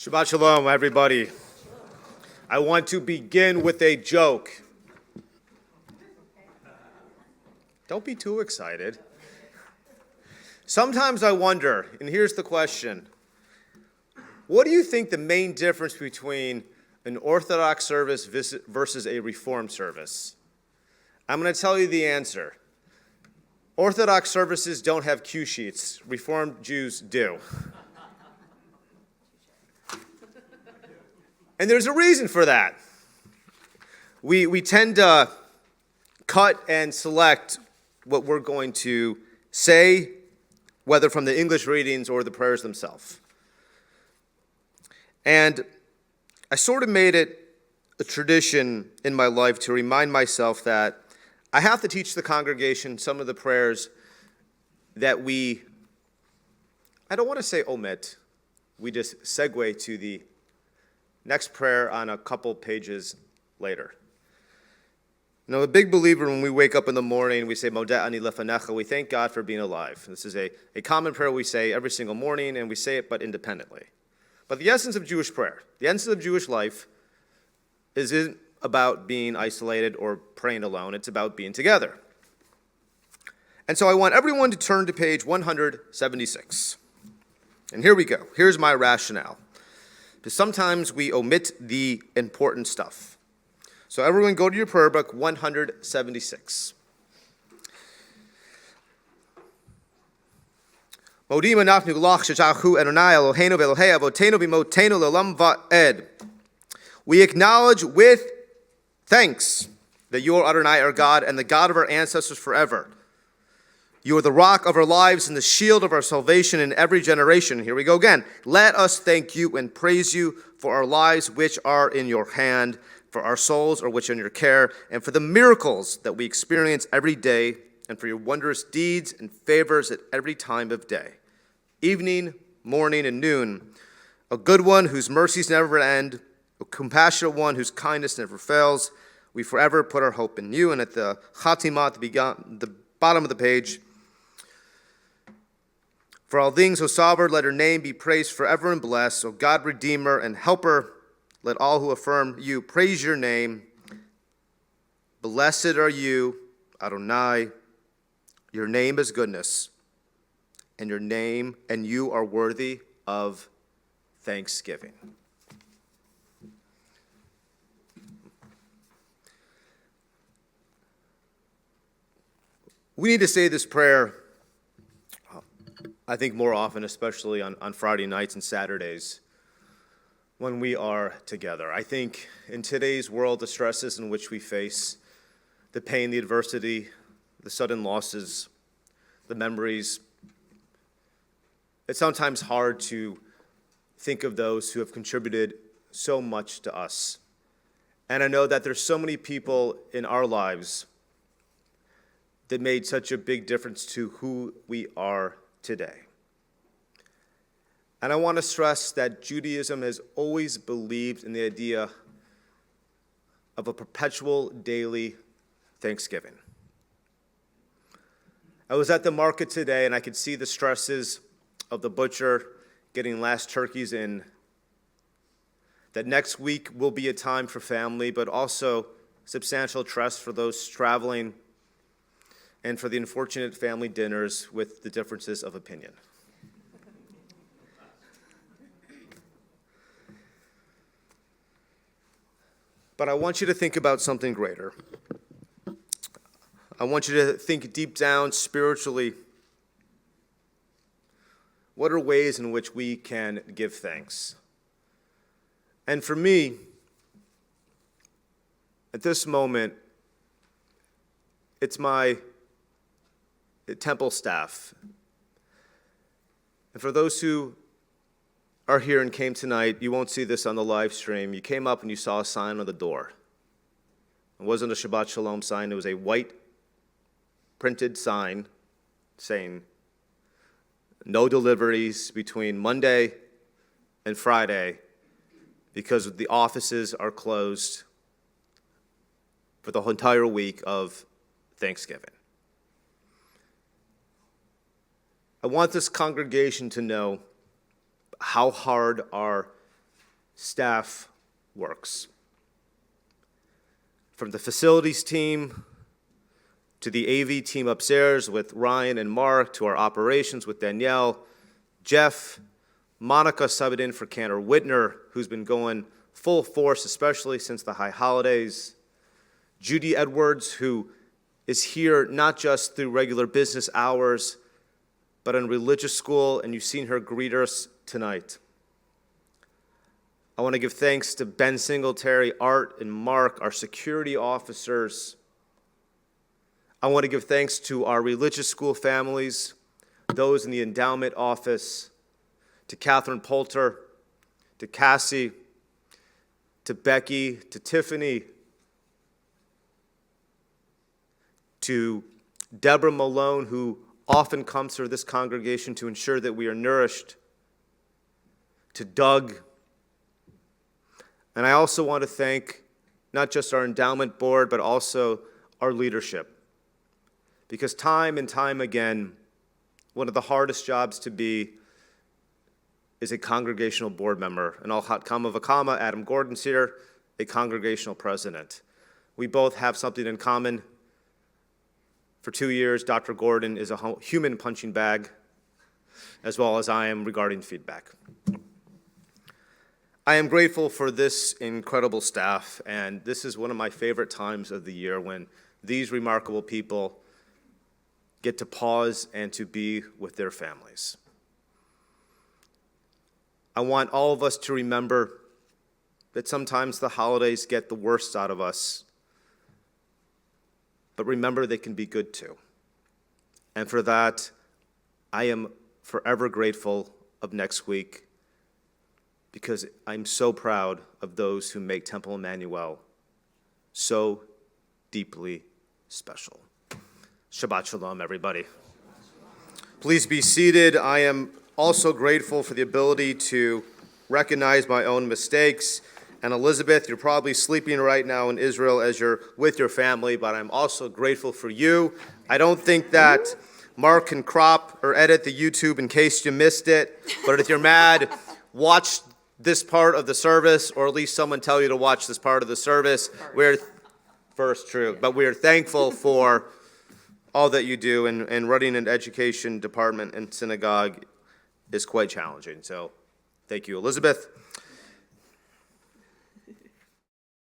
Shabbat Shalom, everybody. I want to begin with a joke. Don't be too excited. Sometimes I wonder, and here's the question, what do you think the main difference between an Orthodox service versus a Reformed service? I'm going to tell you the answer. Orthodox services don't have cue sheets. Reformed Jews do. And there's a reason for that. We tend to cut and select what we're going to say, whether from the English readings or the prayers themselves. And I sort of made it a tradition in my life to remind myself that I have to teach the congregation some of the prayers that I don't want to say omit, we just segue to the next prayer on a couple pages later. You know, a big believer when we wake up in the morning, we say, Modeh ani lefanecha, we thank God for being alive. This is a common prayer we say every single morning, and we say it but independently. But the essence of Jewish prayer, the essence of Jewish life, isn't about being isolated or praying alone. It's about being together. And so I want everyone to turn to page 176. And here we go. Here's my rationale. Because sometimes we omit the important stuff. So everyone go to your prayer book, 176. Modim anachnu lach shechachu Adonai Eloheinu ve'Elohei avotenu v'imotenu le'olam va'ed. We acknowledge with thanks that you are Adonai, our God, and the God of our ancestors forever. You are the rock of our lives and the shield of our salvation in every generation. Here we go again. Let us thank you and praise you for our lives which are in your hand, for our souls are which are in your care, and for the miracles that we experience every day, and for your wondrous deeds and favors at every time of day. Evening, morning, and noon, a good one whose mercies never end, a compassionate one whose kindness never fails. We forever put our hope in you. And at the Chatimah, the bottom of the page, for all things, O sovereign, let your name be praised forever and blessed. O God, Redeemer and Helper, let all who affirm you praise your name. Blessed are you, Adonai. Your name is goodness, and you are worthy of thanksgiving. We need to say this prayer, I think more often, especially on Friday nights and Saturdays when we are together. I think in today's world, the stresses in which we face, the pain, the adversity, the sudden losses, the memories, it's sometimes hard to think of those who have contributed so much to us. And I know that there's so many people in our lives that made such a big difference to who we are today. And I want to stress that Judaism has always believed in the idea of a perpetual daily thanksgiving. I was at the market today and I could see the stresses of the butcher getting last turkeys in. That next week will be a time for family, but also substantial stress for those traveling and for the unfortunate family dinners with the differences of opinion. But I want you to think about something greater. I want you to think deep down spiritually. What are ways in which we can give thanks? And for me, at this moment, it's my temple staff. And for those who are here and came tonight, you won't see this on the live stream. You came up and you saw a sign on the door. It wasn't a Shabbat Shalom sign. It was a white printed sign saying no deliveries between Monday and Friday because the offices are closed for the entire week of Thanksgiving. I want this congregation to know how hard our staff works. From the facilities team to the AV team upstairs with Ryan and Mark, to our operations with Danielle, Jeff, Monica subbing in for Cantor Whitner, who's been going full force, especially since the high holidays, Judy Edwards, who is here not just through regular business hours, but in religious school, and you've seen her greet us tonight. I want to give thanks to Ben Singletary, Art, and Mark, our security officers. I want to give thanks to our religious school families, those in the endowment office, to Catherine Poulter, to Cassie, to Becky, to Tiffany, to Deborah Malone, who often comes to this congregation to ensure that we are nourished, to Doug. And I also want to thank not just our endowment board, but also our leadership. Because time and time again, one of the hardest jobs to be is a congregational board member. And Al Kama Vakama, Adam Gordon's here, a congregational president. We both have something in common. For 2 years, Dr. Gordon is a human punching bag, as well as I am regarding feedback. I am grateful for this incredible staff, and this is one of my favorite times of the year when these remarkable people get to pause and to be with their families. I want all of us to remember that sometimes the holidays get the worst out of us, but remember they can be good too. And for that, I am forever grateful of next week, because I'm so proud of those who make Temple Emmanuel so deeply special. Shabbat Shalom, everybody. Please be seated. I am also grateful for the ability to recognize my own mistakes. And Elizabeth, you're probably sleeping right now in Israel as you're with your family, but I'm also grateful for you. I don't think that Mark can crop or edit the YouTube in case you missed it, but if you're mad, watch this part of the service, or at least someone tell you to watch this part of the service. But we're thankful for all that you do, and running an education department and synagogue is quite challenging. So thank you, Elizabeth.